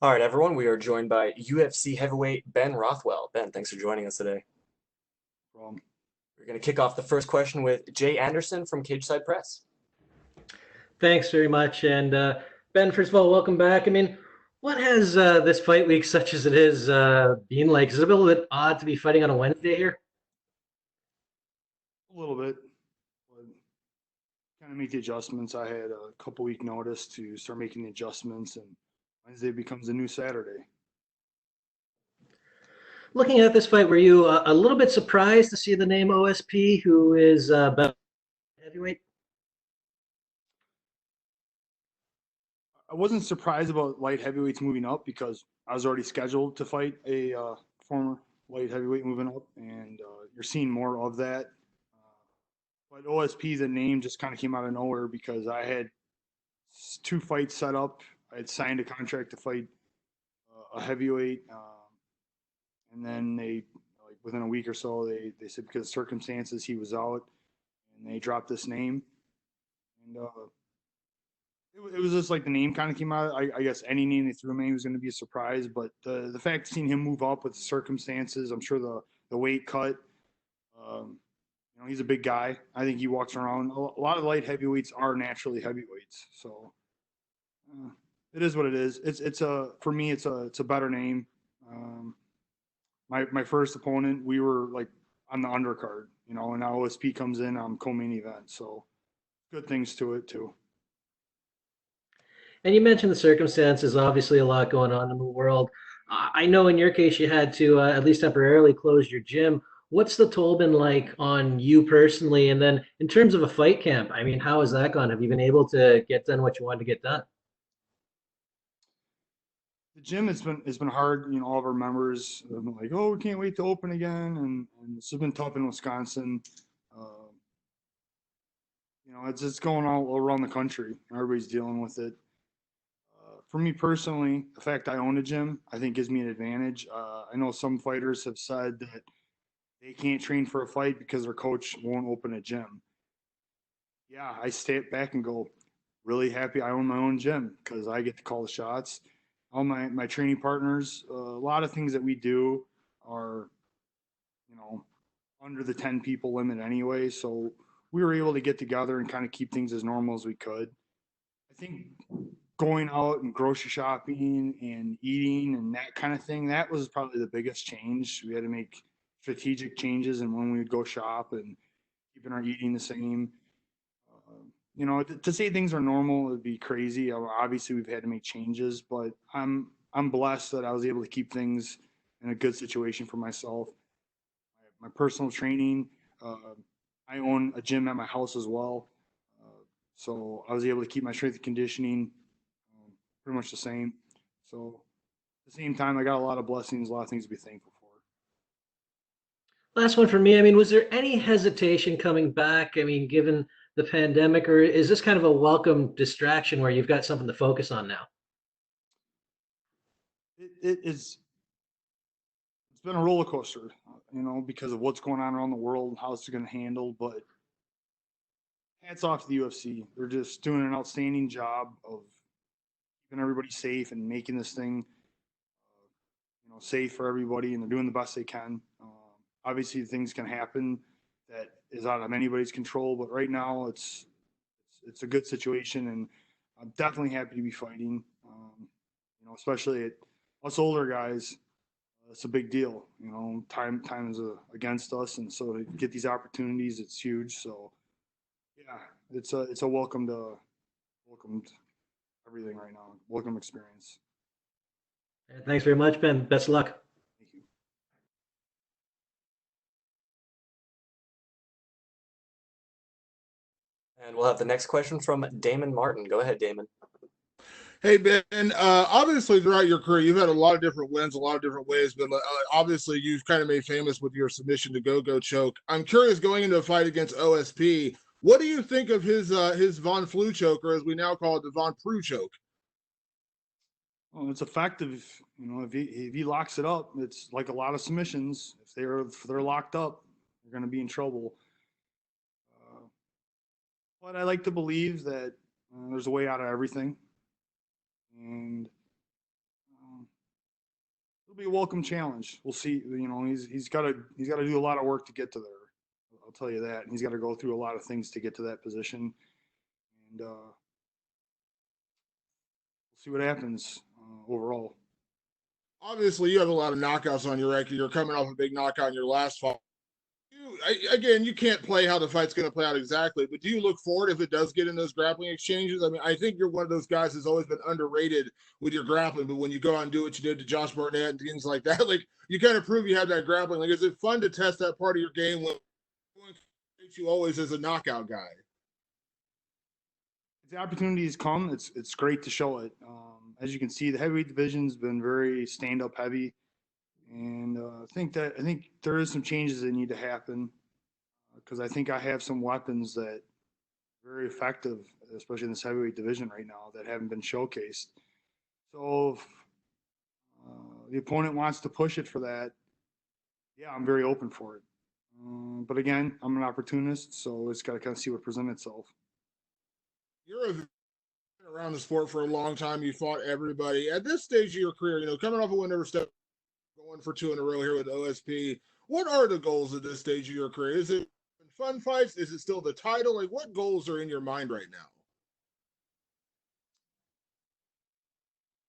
All right, everyone, we are joined by UFC heavyweight Ben Rothwell. Ben, thanks for joining us today. Well, We're going to kick off the first question with Jay Anderson from Cageside Press. Thanks very much. And Ben, first of all, welcome back. I mean, what has this fight week, such as it is, been like? Is it a little bit odd to be fighting on a Wednesday here? a little bit, but kind of make the adjustments. I had a couple week notice to start making the adjustments, and Wednesday becomes a new Saturday. Looking at this fight, were you a little bit surprised to see the name OSP, who is about heavyweight? I wasn't surprised about light heavyweights moving up because I was already scheduled to fight a former light heavyweight moving up, and you're seeing more of that. But OSP, the name just kind of came out of nowhere because I had two fights set up. I had signed a contract to fight a heavyweight, and then they, like within a week or so, they said because of circumstances he was out, and they dropped this name, and it was just like the name kind of came out. I guess any name they threw me was going to be a surprise, but the fact of seeing him move up with the circumstances, I'm sure the weight cut. He's a big guy. I think he walks around. A lot of light heavyweights are naturally heavyweights, so it is what it is. It's a for me it's a better name. My first opponent, we were like on the undercard, and now OSP comes in on co-main event, so good things to it too. And you mentioned the circumstances, obviously a lot going on in the world. I know in your case you had to at least temporarily close your gym. What's the toll been like on you personally? And then in terms of a fight camp, I mean, how has that gone? Have you been able to get done what you wanted to get done? The gym has been hard. All of our members have been like, "Oh, we can't wait to open again," and it's been tough in Wisconsin. Uh, it's going all around the country. Everybody's dealing with it. For me personally, the fact I own a gym, I think gives me an advantage. I know some fighters have said that they can't train for a fight because their coach won't open a gym. Yeah, I step back and go, really happy I own my own gym because I get to call the shots. All my training partners, a lot of things that we do are, you know, under the 10 people limit anyway. So we were able to get together and kind of keep things as normal as we could. I think going out and grocery shopping and eating and that kind of thing, that was probably the biggest change. We had to make strategic changes and when we would go shop and keeping our eating the same. To say things are normal would be crazy. Obviously, we've had to make changes, but I'm blessed that I was able to keep things in a good situation for myself. My personal training, I own a gym at my house as well, so I was able to keep my strength and conditioning pretty much the same. So at the same time, I got a lot of blessings, a lot of things to be thankful for. Last one for me. I mean, was there any hesitation coming back? I mean, given the pandemic, or is this kind of a welcome distraction where you've got something to focus on now? It's been a roller coaster, because of what's going on around the world and how it's going to handle. But hats off to the UFC. They're just doing an outstanding job of keeping everybody safe and making this thing, safe for everybody, and they're doing the best they can. Obviously, things can happen that is out of anybody's control, but right now it's a good situation, and I'm definitely happy to be fighting. Especially at us older guys, it's a big deal. Time is against us, and so to get these opportunities, it's huge. So yeah, it's a welcomed everything right now. Welcome experience. Thanks very much, Ben. Best of luck. Thank you. And we'll have the next question from Damon Martin. Go ahead, Damon. Hey Ben, obviously throughout your career, you've had a lot of different wins, a lot of different ways, but obviously you've kind of made famous with your submission to go choke. I'm curious, going into a fight against OSP, what do you think of his Von Flu choke, or as we now call it, the Von Prue choke? Well, it's effective. If he locks it up, it's like a lot of submissions. If they're locked up, they're going to be in trouble. But I like to believe that there's a way out of everything. And be a welcome challenge. We'll see. You know, he's got to do a lot of work to get to there. I'll tell you that. And he's got to go through a lot of things to get to that position. And we'll see what happens overall. Obviously, you have a lot of knockouts on your record. You're coming off a big knockout in your last fight. Again, you can't play how the fight's going to play out exactly, but do you look forward if it does get in those grappling exchanges? I mean, I think you're one of those guys that's always been underrated with your grappling, but when you go out and do what you did to Josh Barnett and things like that, like you kind of prove you have that grappling. Like, is it fun to test that part of your game when you always as a knockout guy? The opportunities come. It's great to show it. As you can see, the heavyweight division's been very stand-up heavy. And I think there is some changes that need to happen because I think I have some weapons that are very effective, especially in this heavyweight division right now, that haven't been showcased. So if the opponent wants to push it for that, yeah, I'm very open for it. But again, I'm an opportunist, so it's got to kind of see what presents itself. You're around the sport for a long time. You fought everybody. At this stage of your career, you know, coming off a win over step, going for 2 in a row here with OSP. What are the goals at this stage of your career? Is it fun fights? Is it still the title? Like, what goals are in your mind right now?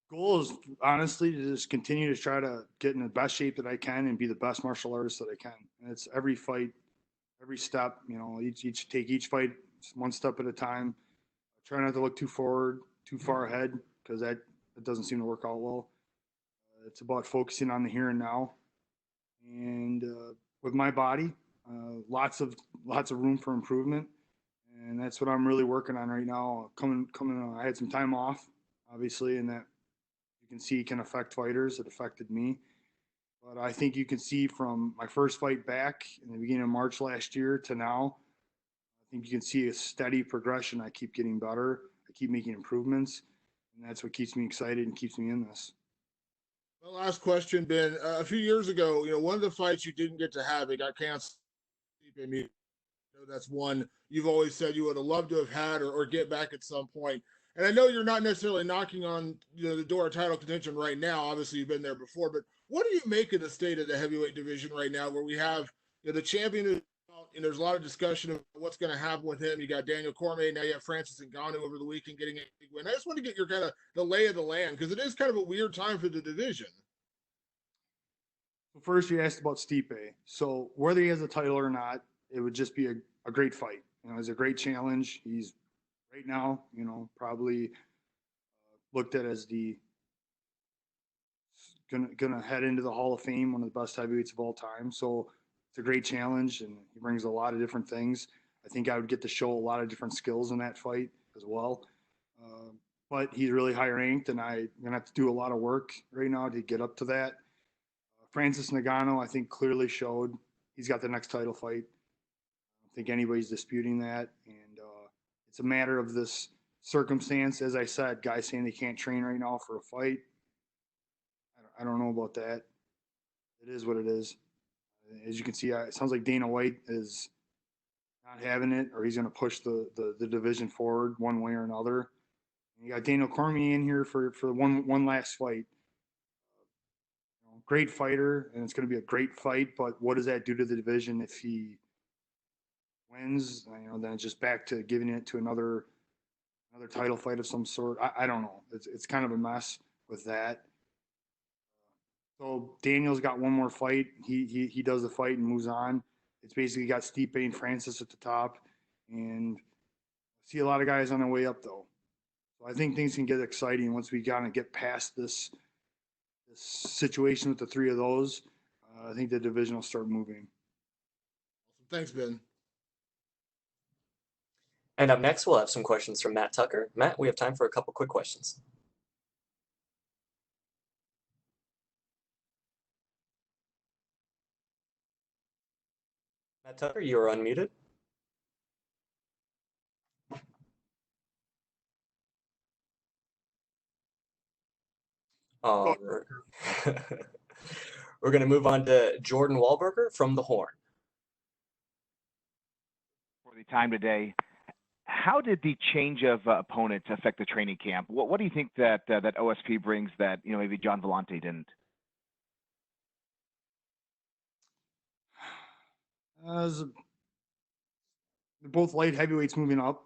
Goal is honestly to just continue to try to get in the best shape that I can and be the best martial artist that I can. And it's every fight, every step. You know, each fight one step at a time. Try not to look too forward, too far ahead, because that doesn't seem to work out well. It's about focusing on the here and now, and with my body, lots of room for improvement, and that's what I'm really working on right now. I had some time off, obviously, and that you can see can affect fighters. It affected me, but I think you can see from my first fight back in the beginning of March last year to now, I think you can see a steady progression. I keep getting better. I keep making improvements, and that's what keeps me excited and keeps me in this. The last question, Ben. A few years ago, you know, one of the fights you didn't get to have, it got canceled. You know, that's one you've always said you would have loved to have had or get back at some point. And I know you're not necessarily knocking on the door of title contention right now. Obviously, you've been there before, but what do you make of the state of the heavyweight division right now, where we have the champion, and there's a lot of discussion of what's going to happen with him. You got Daniel Cormier, now you have Francis Ngannou over the weekend getting a big win. I just want to get your kind of the lay of the land because it is kind of a weird time for the division. So first, you asked about Stipe. So whether he has a title or not, it would just be a great fight. You know, it's a great challenge. He's right now, you know, probably looked at as the gonna head into the Hall of Fame, one of the best heavyweights of all time. So it's a great challenge, and he brings a lot of different things. I think I would get to show a lot of different skills in that fight as well. But he's really high ranked, and I'm gonna have to do a lot of work right now to get up to that. Francis Ngannou, I think, clearly showed he's got the next title fight. I don't think anybody's disputing that, and it's a matter of this circumstance. As I said, guys saying they can't train right now for a fight. I don't know about that. It is what it is. As you can see, it sounds like Dana White is not having it, or he's going to push the division forward one way or another. And you got Daniel Cormier in here for one last fight. Great fighter, and it's going to be a great fight. But what does that do to the division if he wins? You know, then it's just back to giving it to another title fight of some sort. I don't know. It's kind of a mess with that. So Daniel's got one more fight. He does the fight and moves on. It's basically got Stipe and Francis at the top, and I see a lot of guys on their way up though. So I think things can get exciting once we kind of get past this situation with the three of those. I think the division will start moving. Thanks, Ben. And up next, we'll have some questions from Matt Tucker. Matt, we have time for a couple quick questions. Matt Tucker, you are unmuted. All right. We're going to move on to Jordan Wahlberger from The Horn. For the time today, how did the change of opponents affect the training camp? What do you think that OSP brings that maybe John Vellante didn't? As they're both light heavyweights moving up.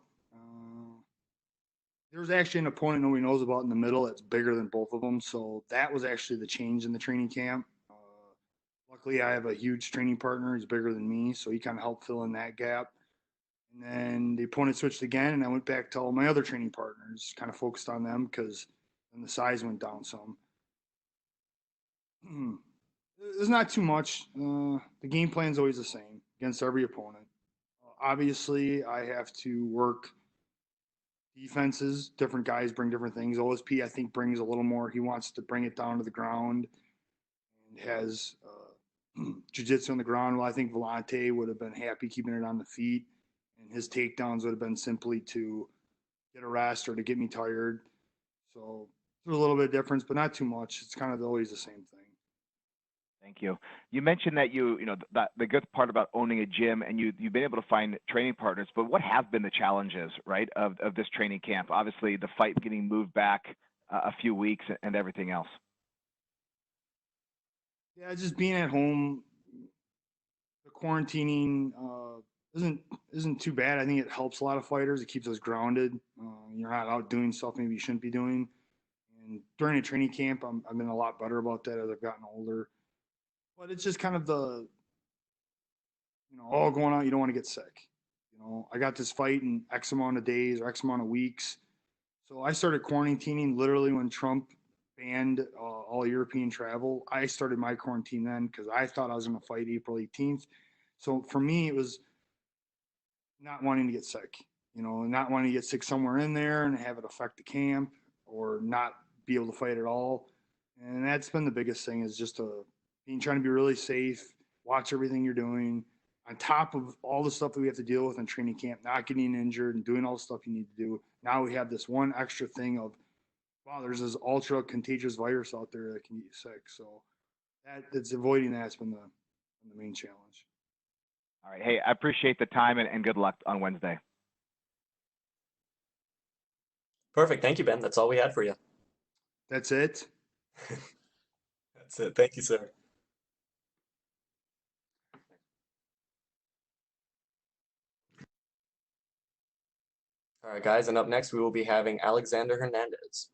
There's actually an opponent nobody knows about in the middle that's bigger than both of them. So that was actually the change in the training camp. Luckily, I have a huge training partner. He's bigger than me, so he kind of helped fill in that gap. And then the opponent switched again, and I went back to all my other training partners, kind of focused on them because then the size went down some. There's not too much. The game plan is always the same against every opponent. Obviously, I have to work defenses. Different guys bring different things. OSP, I think, brings a little more. He wants to bring it down to the ground and has jiu-jitsu on the ground. Well, I think Vellante would have been happy keeping it on the feet, and his takedowns would have been simply to get a rest or to get me tired. So there's a little bit of difference, but not too much. It's kind of always the same thing. Thank you. You mentioned that that the good part about owning a gym and you've been able to find training partners, but what have been the challenges, right, of this training camp? Obviously, the fight getting moved back a few weeks and everything else. Yeah, just being at home, the quarantining isn't too bad. I think it helps a lot of fighters. It keeps us grounded. You're not out doing stuff maybe you shouldn't be doing. And during a training camp, I've been a lot better about that as I've gotten older. But it's just kind of all going out. You don't want to get sick. I got this fight in X amount of days or X amount of weeks. So I started quarantining literally when Trump banned all European travel. I started my quarantine then because I thought I was going to fight April 18th. So for me, it was not wanting to get sick, not wanting to get sick somewhere in there and have it affect the camp or not be able to fight at all. And that's been the biggest thing is just trying to be really safe, watch everything you're doing on top of all the stuff that we have to deal with in training camp, not getting injured and doing all the stuff you need to do. Now we have this one extra thing of, wow, there's this ultra contagious virus out there that can get you sick. So it's avoiding that's been the main challenge. All right. Hey, I appreciate the time and good luck on Wednesday. Perfect. Thank you, Ben. That's all we had for you. That's it. That's it. Thank you, sir. All right, guys, and up next we will be having Alexander Hernandez.